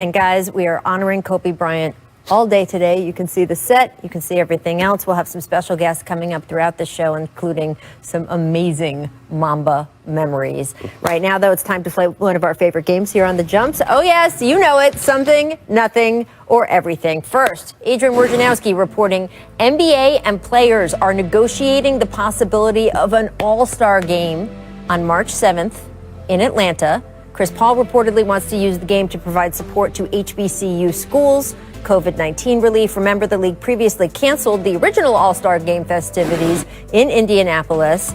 And guys, we are honoring Kobe Bryant all day today. You can see the set, you can see everything else. We'll have some special guests coming up throughout the show, including some amazing Mamba memories. Right now, though, it's time to play one of our favorite games here on The Jumps. Oh, yes, you know it. Something, nothing, or everything. First, Adrian Wojnarowski reporting NBA and players are negotiating the possibility of an all-star game on March 7th in Atlanta. Chris Paul reportedly wants to use the game to provide support to HBCU schools, COVID-19 relief. Remember, the league previously canceled the original All-Star Game festivities in Indianapolis.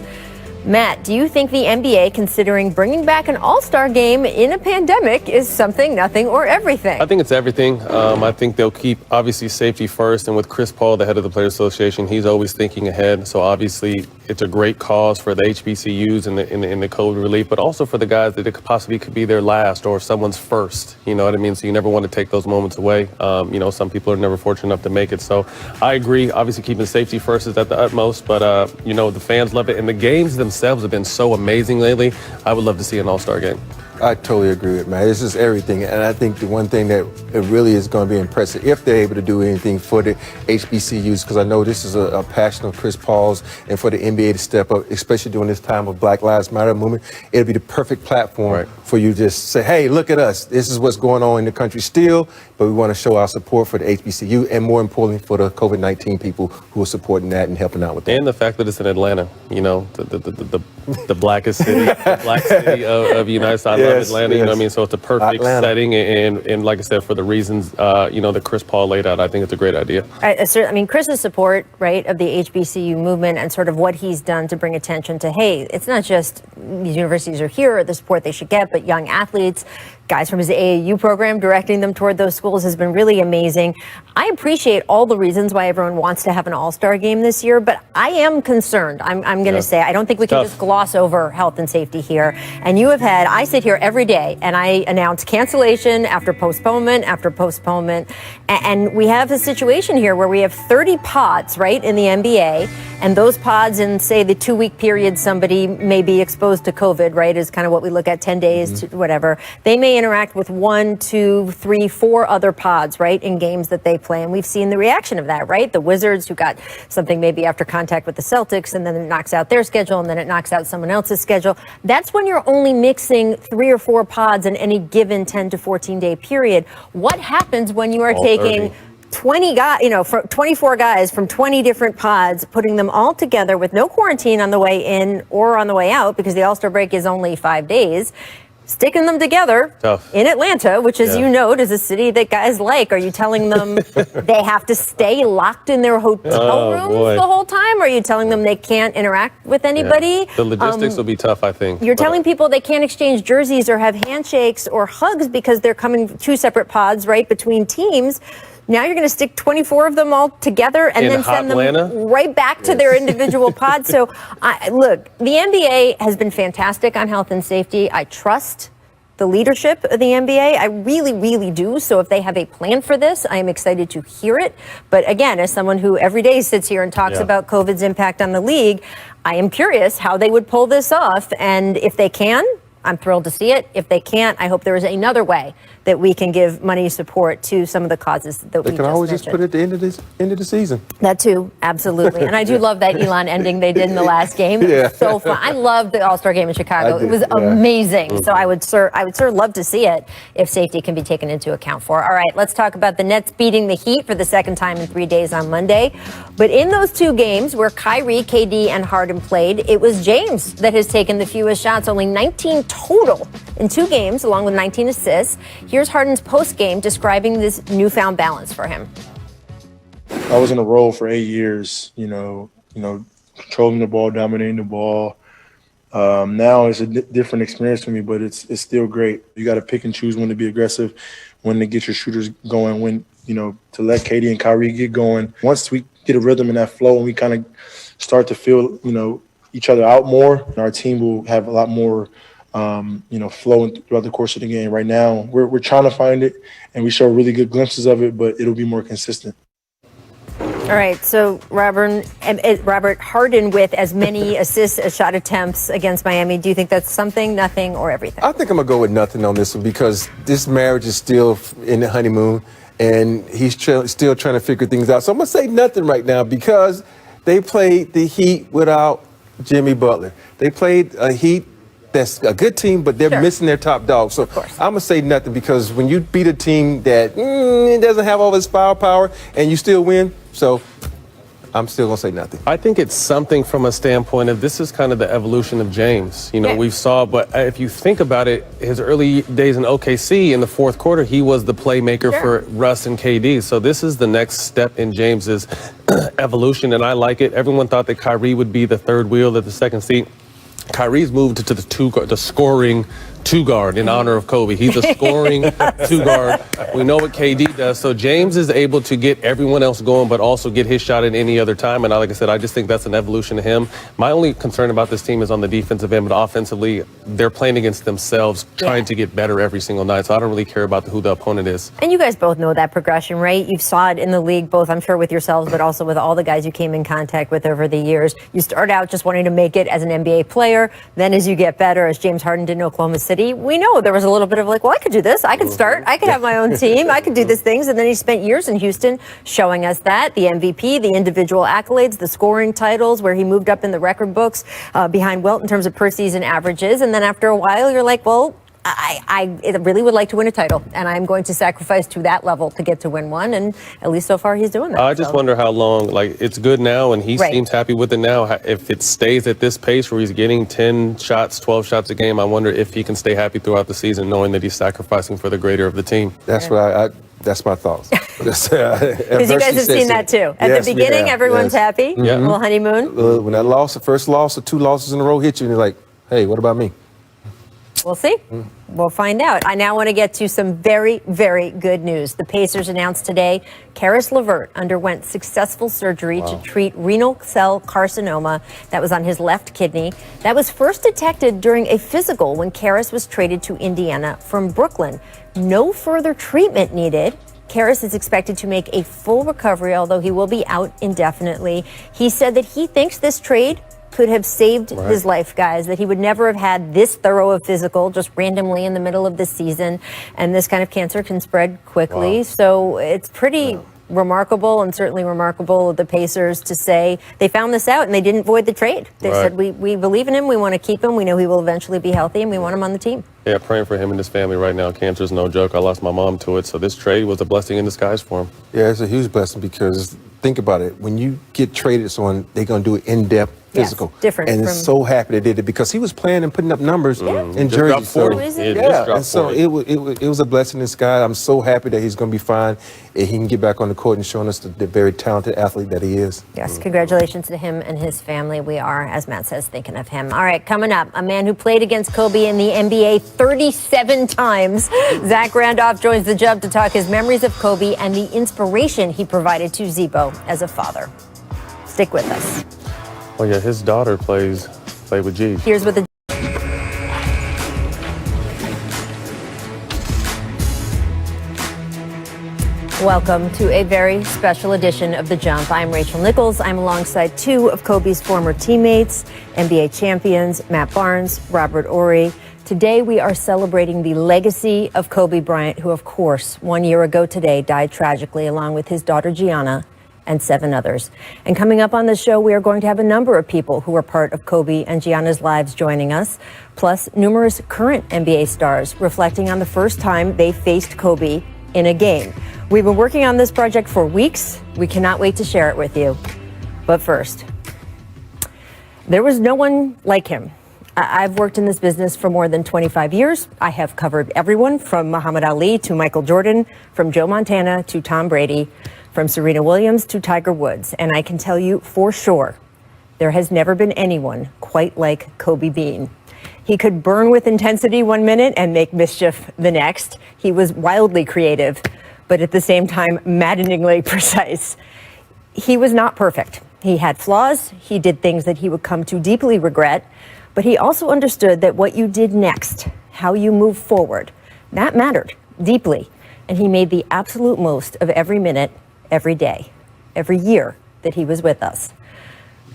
Matt, do you think the NBA, considering bringing back an All-Star Game in a pandemic, is something, nothing, or everything? I think it's everything. I think they'll keep, obviously, safety first. And with Chris Paul, the head of the Players Association, he's always thinking ahead. So obviously, it's a great cause for the HBCUs and the COVID relief, but also for the guys that it could be their last or someone's first. You know what I mean? So you never want to take those moments away. Some people are never fortunate enough to make it. So I agree. Obviously, keeping safety first is at the utmost. But, the fans love it. And the games themselves have been so amazing lately. I would love to see an all-star game. I totally agree with Matt. This is everything. And I think the one thing that it really is going to be impressive if they're able to do anything for the HBCUs, because I know this is a passion of Chris Paul's, and for the NBA to step up, especially during this time of Black Lives Matter movement, it'll be the perfect platform for you to just say, hey, look at us. This is what's going on in the country still, but we want to show our support for the HBCU and, more importantly, for the COVID-19 people who are supporting that and helping out with that. And the fact that it's in Atlanta, the blackest city, the black city of the United States. I love Atlanta, you know what I mean? So it's a perfect setting, and like I said, for the reasons, that Chris Paul laid out, I think it's a great idea. I mean, Chris's support, of the HBCU movement and sort of what he's done to bring attention to, hey, it's not just these universities are here, or the support they should get, but young athletes, guys from his AAU program directing them toward those schools has been really amazing. I appreciate all the reasons why everyone wants to have an all-star game this year, but I am concerned. I'm going to say, I don't think we can just gloss over health and safety here. And I sit here every day and I announce cancellation after postponement after postponement. And we have a situation here where we have 30 pods, in the NBA. And those pods in, say, the 2-week period, somebody may be exposed to COVID, is kind of what we look at, 10 days to whatever. They may interact with 1, 2, 3, 4 other pods, in games that they play. And we've seen the reaction of that, The Wizards, who got something maybe after contact with the Celtics, and then it knocks out their schedule, and then it knocks out someone else's schedule. That's when you're only mixing 3 or 4 pods in any given 10 to 14 day period. What happens when you are taking 20 guys, 24 guys from 20 different pods, putting them all together with no quarantine on the way in or on the way out, because the All-Star break is only 5 days, sticking them together in Atlanta, which, as you note, is a city that guys like. Are you telling them they have to stay locked in their hotel rooms the whole time? Or are you telling them they can't interact with anybody? The logistics will be tough, I think. You're telling people they can't exchange jerseys or have handshakes or hugs because they're coming 2 separate pods, between teams. Now you're going to stick 24 of them all together and then send them right back to their individual pods. So, look, the NBA has been fantastic on health and safety. I trust the leadership of the NBA. I really, really do. So if they have a plan for this, I am excited to hear it. But again, as someone who every day sits here and talks about COVID's impact on the league, I am curious how they would pull this off. And if they can, I'm thrilled to see it. If they can't, I hope there is another way that we can give money support to some of the causes that we just mentioned. They can always just put it at the end of the season. That too, absolutely. And I do love that Elon ending they did in the last game. It was so fun. I loved the All-Star game in Chicago. It was amazing. So I would sure love to see it if safety can be taken into account for. All right, let's talk about the Nets beating the Heat for the second time in 3 days on Monday. But in those 2 games where Kyrie, KD, and Harden played, it was James that has taken the fewest shots, only 19 total in 2 games, along with 19 assists. Here's Harden's post-game describing this newfound balance for him. I was in a role for 8 years, controlling the ball, dominating the ball. Now it's a different experience for me, but it's still great. You got to pick and choose when to be aggressive, when to get your shooters going, when, to let KD and Kyrie get going. Once we get a rhythm in that flow and we kind of start to feel, each other out more, our team will have a lot more flowing throughout the course of the game. Right now, we're trying to find it, and we show really good glimpses of it, but it'll be more consistent. All right, so Robert Harden with as many assists as shot attempts against Miami. Do you think that's something, nothing, or everything? I think I'm going to go with nothing on this one because this marriage is still in the honeymoon, and he's still trying to figure things out. So I'm going to say nothing right now because they played the Heat without Jimmy Butler. They played a Heat that's a good team, but they're missing their top dog. So I'm going to say nothing because when you beat a team that doesn't have all this firepower and you still win, so I'm still going to say nothing. I think it's something from a standpoint of this is kind of the evolution of James. You know, we've saw, but if you think about it, his early days in OKC in the fourth quarter, he was the playmaker for Russ and KD. So this is the next step in James's evolution, and I like it. Everyone thought that Kyrie would be the third wheel at the second seat. Kyrie's moved to the scoring two guard in honor of Kobe. He's a scoring two guard. We know what KD does. So James is able to get everyone else going, but also get his shot at any other time. And like I said, I just think that's an evolution of him. My only concern about this team is on the defensive end, but offensively, they're playing against themselves, trying to get better every single night. So I don't really care about who the opponent is. And you guys both know that progression, right? You saw it in the league, both I'm sure with yourselves, but also with all the guys you came in contact with over the years. You start out just wanting to make it as an NBA player. Then as you get better, as James Harden did in Oklahoma City, we know there was a little bit of like, well, I could do this. I could start. I could have my own team. I could do these things. And then he spent years in Houston showing us that. The MVP, the individual accolades, the scoring titles, where he moved up in the record books behind Wilt in terms of per season averages. And then after a while, you're like, well, I really would like to win a title, and I'm going to sacrifice to that level to get to win one, and at least so far he's doing that. I just wonder how long, like, it's good now, and he seems happy with it now. If it stays at this pace where he's getting 10 shots, 12 shots a game, I wonder if he can stay happy throughout the season, knowing that he's sacrificing for the greater of the team. That's what that's my thoughts. Because you guys have seen that too. At the beginning, everyone's happy. A little honeymoon. When that loss, the first loss or two losses in a row hit you, and you're like, hey, what about me? We'll see. We'll find out. I now want to get to some very, very good news. The Pacers announced today Karis LeVert underwent successful surgery to treat renal cell carcinoma that was on his left kidney. That was first detected during a physical when Karis was traded to Indiana from Brooklyn. No further treatment needed. Karis is expected to make a full recovery, although he will be out indefinitely. He said that he thinks this trade could have saved his life, guys, that he would never have had this thorough a physical just randomly in the middle of the season. And this kind of cancer can spread quickly. So it's pretty remarkable, and certainly remarkable of the Pacers to say they found this out and they didn't void the trade. They said, we believe in him. We want to keep him. We know he will eventually be healthy, and we want him on the team. Yeah, praying for him and his family right now. Cancer's no joke. I lost my mom to it. So this trade was a blessing in disguise for him. Yeah, it's a huge blessing because think about it. When you get traded to someone, they're going to do it in-depth physical. Different. And it's so happy they did it because he was playing and putting up numbers in Jersey. So it was a blessing in disguise. I'm so happy that he's going to be fine and he can get back on the court and showing us the very talented athlete that he is. Yes, congratulations to him and his family. We are, as Matt says, thinking of him. All right, coming up, a man who played against Kobe in the NBA 37 times. Zach Randolph joins the Jump to talk his memories of Kobe and the inspiration he provided to Zebo as a father. Stick with us. Oh yeah, his daughter played with G. Here's what the Welcome to a very special edition of The Jump. I'm Rachel Nichols. I'm alongside two of Kobe's former teammates, NBA champions, Matt Barnes, Robert Horry. Today we are celebrating the legacy of Kobe Bryant, who of course 1 year ago today died tragically along with his daughter Gianna and 7 others. And coming up on the show, we are going to have a number of people who are part of Kobe and Gianna's lives joining us, plus numerous current NBA stars reflecting on the first time they faced Kobe in a game. We've been working on this project for weeks. We cannot wait to share it with you. But first, there was no one like him. I've worked in this business for more than 25 years. I have covered everyone from Muhammad Ali to Michael Jordan, from Joe Montana to Tom Brady, from Serena Williams to Tiger Woods. And I can tell you for sure, there has never been anyone quite like Kobe Bean. He could burn with intensity 1 minute and make mischief the next. He was wildly creative, but at the same time, maddeningly precise. He was not perfect. He had flaws. He did things that he would come to deeply regret, but he also understood that what you did next, how you move forward, that mattered deeply. And he made the absolute most of every minute, every day, every year that he was with us.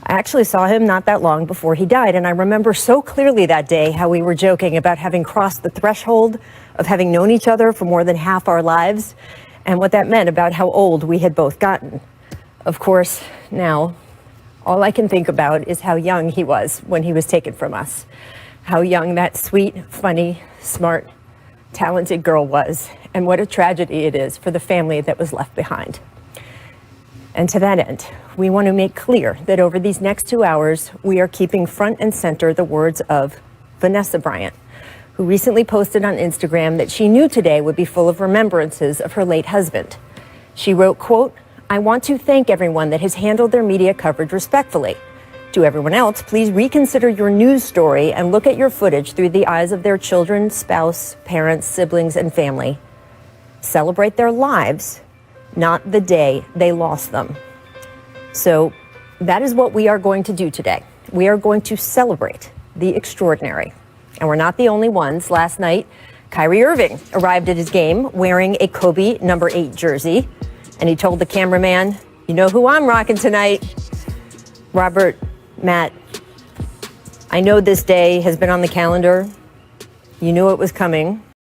I actually saw him not that long before he died, and I remember so clearly that day how we were joking about having crossed the threshold of having known each other for more than half our lives, and what that meant about how old we had both gotten. Of course, now, all I can think about is how young he was when he was taken from us. How young that sweet, funny, smart, talented girl was, and what a tragedy it is for the family that was left behind. And to that end, we want to make clear that over these next 2 hours, we are keeping front and center the words of Vanessa Bryant, who recently posted on Instagram that she knew today would be full of remembrances of her late husband. She wrote, quote, "I want to thank everyone that has handled their media coverage respectfully. To everyone else, please reconsider your news story and look at your footage through the eyes of their children, spouse, parents, siblings, and family. Celebrate their lives, not the day they lost them." So that is what we are going to do today. We are going to celebrate the extraordinary. And we're not the only ones. Last night, Kyrie Irving arrived at his game wearing a Kobe number 8 jersey. And he told the cameraman, "You know who I'm rocking tonight." Robert, Matt, I know this day has been on the calendar. You knew it was coming.